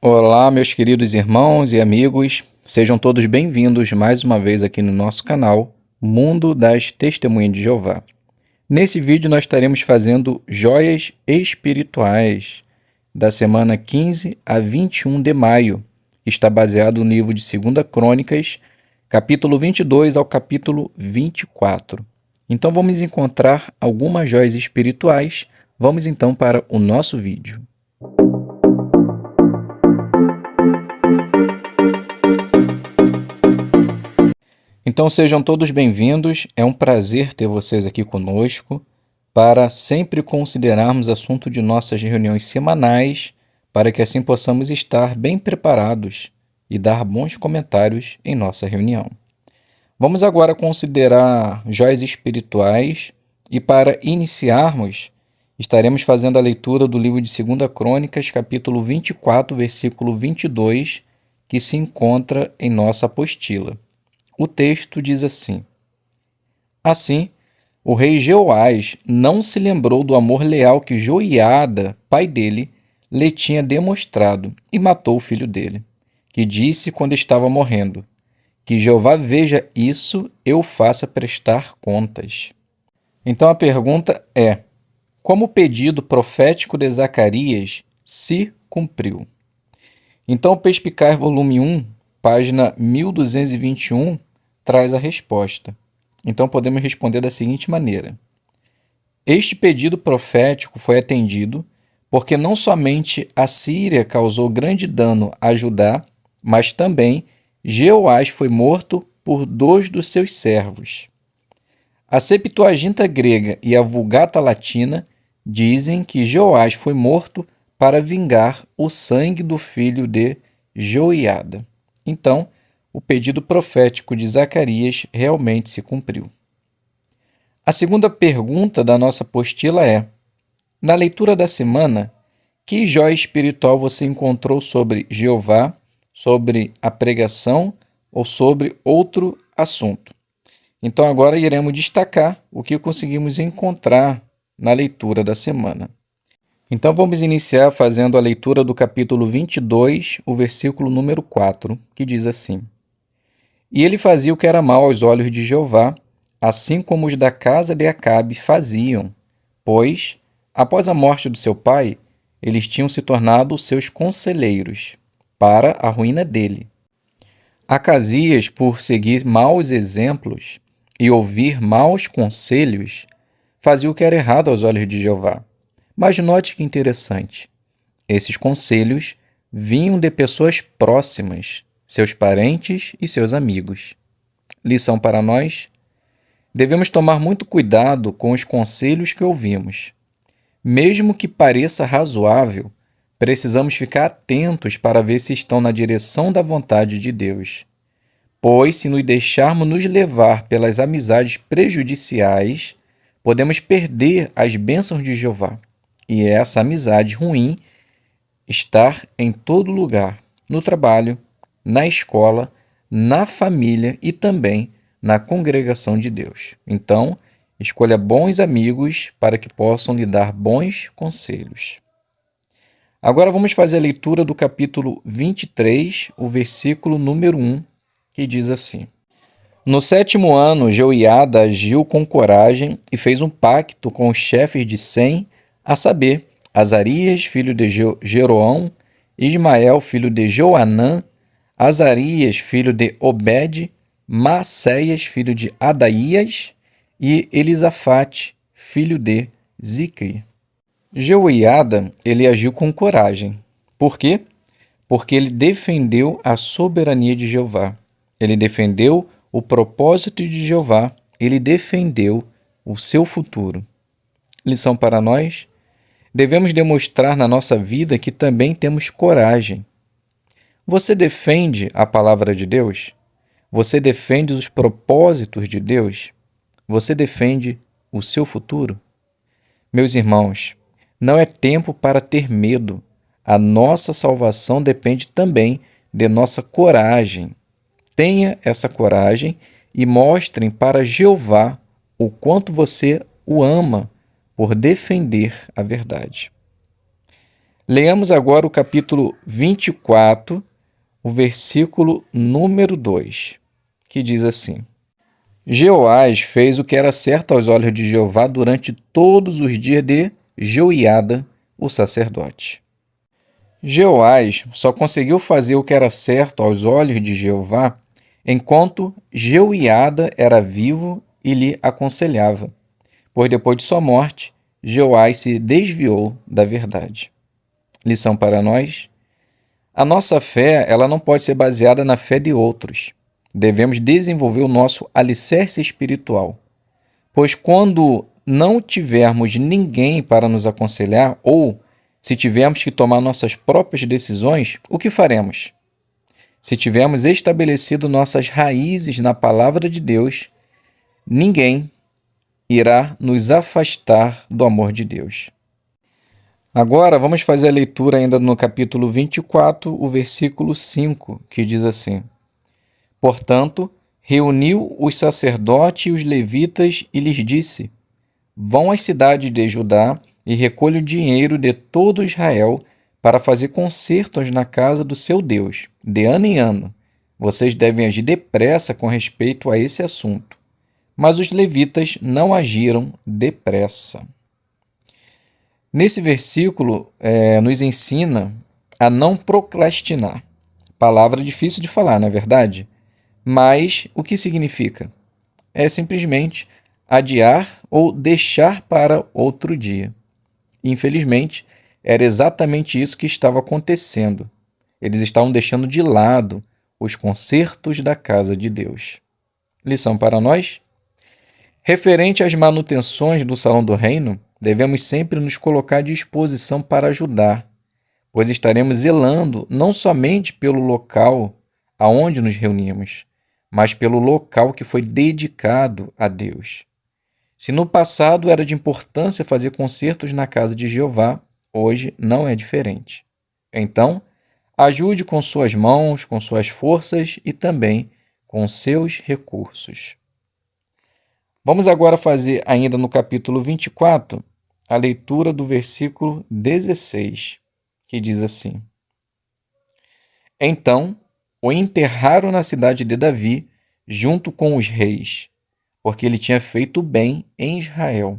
Olá, meus queridos irmãos e amigos, sejam todos bem-vindos mais uma vez aqui no nosso canal Mundo das Testemunhas de Jeová. Nesse vídeo nós estaremos fazendo joias espirituais da semana 15 a 21 de maio, que está baseado no livro de 2 Crônicas, capítulo 22 ao capítulo 24. Então vamos encontrar algumas joias espirituais. Vamos então para o nosso vídeo. Então sejam todos bem-vindos, é um prazer ter vocês aqui conosco para sempre considerarmos assunto de nossas reuniões semanais, para que assim possamos estar bem preparados e dar bons comentários em nossa reunião. Vamos agora considerar joias espirituais e para iniciarmos, estaremos fazendo a leitura do livro de 2 Crônicas, capítulo 24, versículo 22, que se encontra em nossa apostila. O texto diz assim: Assim, o rei Jeoás não se lembrou do amor leal que Joiada, pai dele, lhe tinha demonstrado e matou o filho dele, que disse quando estava morrendo: Que Jeová veja isso, eu faça prestar contas. Então a pergunta é: como o pedido profético de Zacarias se cumpriu? Então o Perspicaz volume 1, página 1221, traz a resposta. Então podemos responder da seguinte maneira: este pedido profético foi atendido porque não somente a Síria causou grande dano a Judá, mas também Jeoás foi morto por 2 dos seus servos. A Septuaginta grega e a Vulgata latina dizem que Jeoás foi morto para vingar o sangue do filho de Joiada. Então, o pedido profético de Zacarias realmente se cumpriu. A segunda pergunta da nossa apostila é: na leitura da semana, que joia espiritual você encontrou sobre Jeová, sobre a pregação ou sobre outro assunto? Então agora iremos destacar o que conseguimos encontrar na leitura da semana. Então vamos iniciar fazendo a leitura do capítulo 22, o versículo número 4, que diz assim: E ele fazia o que era mal aos olhos de Jeová, assim como os da casa de Acabe faziam, pois, após a morte do seu pai, eles tinham se tornado seus conselheiros, para a ruína dele. Acasias, por seguir maus exemplos e ouvir maus conselhos, fazia o que era errado aos olhos de Jeová. Mas note que interessante, esses conselhos vinham de pessoas próximas, seus parentes e seus amigos. Lição para nós: devemos tomar muito cuidado com os conselhos que ouvimos. Mesmo que pareça razoável, precisamos ficar atentos para ver se estão na direção da vontade de Deus. Pois, se nos deixarmos nos levar pelas amizades prejudiciais, podemos perder as bênçãos de Jeová. E essa amizade ruim estar em todo lugar, no trabalho, na escola, na família e também na congregação de Deus. Então, escolha bons amigos para que possam lhe dar bons conselhos. Agora vamos fazer a leitura do capítulo 23, o versículo número 1, que diz assim: No 7º ano, Joiada agiu com coragem e fez um pacto com os chefes de Sem, a saber, Azarias, filho de Jeroão, Ismael, filho de Joanã, Azarias, filho de Obed, Maacéias, filho de Adaías, e Elisafate, filho de Zicri. Jeoiada, ele agiu com coragem. Por quê? Porque ele defendeu a soberania de Jeová. Ele defendeu o propósito de Jeová. Ele defendeu o seu futuro. Lição para nós: devemos demonstrar na nossa vida que também temos coragem. Você defende a palavra de Deus? Você defende os propósitos de Deus? Você defende o seu futuro? Meus irmãos, não é tempo para ter medo. A nossa salvação depende também de nossa coragem. Tenha essa coragem e mostrem para Jeová o quanto você o ama por defender a verdade. Leamos agora o capítulo 24, o versículo número 2, que diz assim: Jeoás fez o que era certo aos olhos de Jeová durante todos os dias de Joiada, o sacerdote. Jeoás só conseguiu fazer o que era certo aos olhos de Jeová enquanto Jeoiada era vivo e lhe aconselhava, pois depois de sua morte, Jeoás se desviou da verdade. Lição para nós: a nossa fé, ela não pode ser baseada na fé de outros. Devemos desenvolver o nosso alicerce espiritual, pois quando não tivermos ninguém para nos aconselhar ou se tivermos que tomar nossas próprias decisões, o que faremos? Se tivermos estabelecido nossas raízes na palavra de Deus, ninguém irá nos afastar do amor de Deus. Agora vamos fazer a leitura ainda no capítulo 24, o versículo 5, que diz assim: Portanto, reuniu os sacerdotes e os levitas e lhes disse: Vão às cidades de Judá e recolham o dinheiro de todo Israel para fazer concertos na casa do seu Deus, de ano em ano. Vocês devem agir depressa com respeito a esse assunto. Mas os levitas não agiram depressa. Nesse versículo, nos ensina a não procrastinar. Palavra difícil de falar, não é verdade? Mas o que significa? É simplesmente adiar ou deixar para outro dia. Infelizmente, era exatamente isso que estava acontecendo. Eles estavam deixando de lado os concertos da casa de Deus. Lição para nós? Referente às manutenções do Salão do Reino, devemos sempre nos colocar à disposição para ajudar, pois estaremos zelando não somente pelo local aonde nos reunimos, mas pelo local que foi dedicado a Deus. Se no passado era de importância fazer concertos na casa de Jeová, hoje não é diferente. Então, ajude com suas mãos, com suas forças e também com seus recursos. Vamos agora fazer, ainda no capítulo 24, a leitura do versículo 16, que diz assim: Então o enterraram na cidade de Davi, junto com os reis, porque ele tinha feito bem em Israel,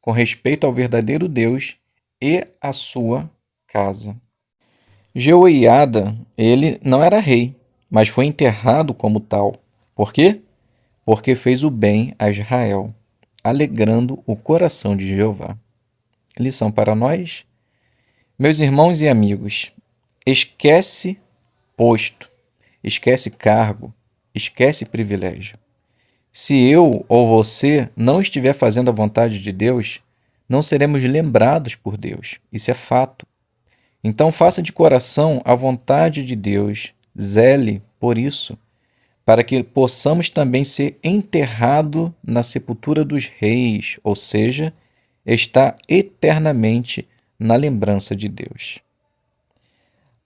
com respeito ao verdadeiro Deus e à sua casa. Jeoiada, ele não era rei, mas foi enterrado como tal. Por quê? Porque fez o bem a Israel, alegrando o coração de Jeová. Lição para nós? Meus irmãos e amigos, esquece posto, esquece cargo, esquece privilégio. Se eu ou você não estiver fazendo a vontade de Deus, não seremos lembrados por Deus. Isso é fato. Então faça de coração a vontade de Deus, zele por isso, para que possamos também ser enterrados na sepultura dos reis, ou seja, estar eternamente na lembrança de Deus.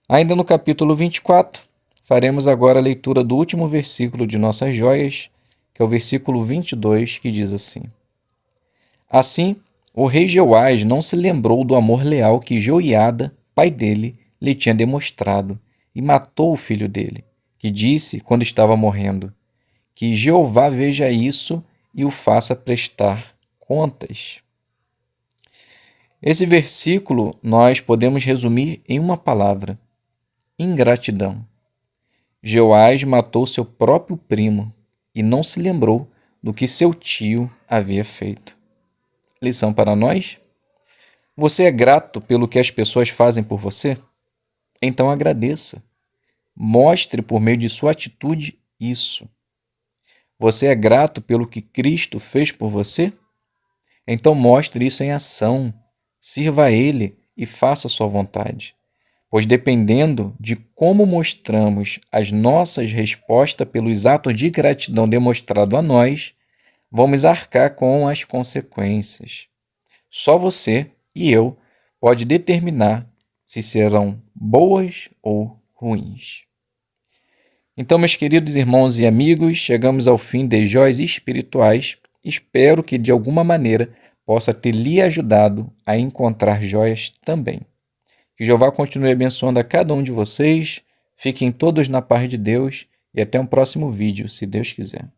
Ainda no capítulo 24, faremos agora a leitura do último versículo de nossas joias, que é o versículo 22, que diz assim: Assim, o rei Jeoás não se lembrou do amor leal que Joiada, pai dele, lhe tinha demonstrado, e matou o filho dele, que disse, quando estava morrendo, que Jeová veja isso e o faça prestar contas. Esse versículo nós podemos resumir em uma palavra: ingratidão. Jeoás matou seu próprio primo e não se lembrou do que seu tio havia feito. Lição para nós? Você é grato pelo que as pessoas fazem por você? Então agradeça. Mostre por meio de sua atitude isso. Você é grato pelo que Cristo fez por você? Então mostre isso em ação. Sirva a Ele e faça a sua vontade. Pois dependendo de como mostramos as nossas respostas pelos atos de gratidão demonstrado a nós, vamos arcar com as consequências. Só você e eu pode determinar se serão boas ou ruins. Então, meus queridos irmãos e amigos, chegamos ao fim de Joias Espirituais. Espero que de alguma maneira possa ter lhe ajudado a encontrar joias também. Que Jeová continue abençoando a cada um de vocês. Fiquem todos na paz de Deus e até um próximo vídeo, se Deus quiser.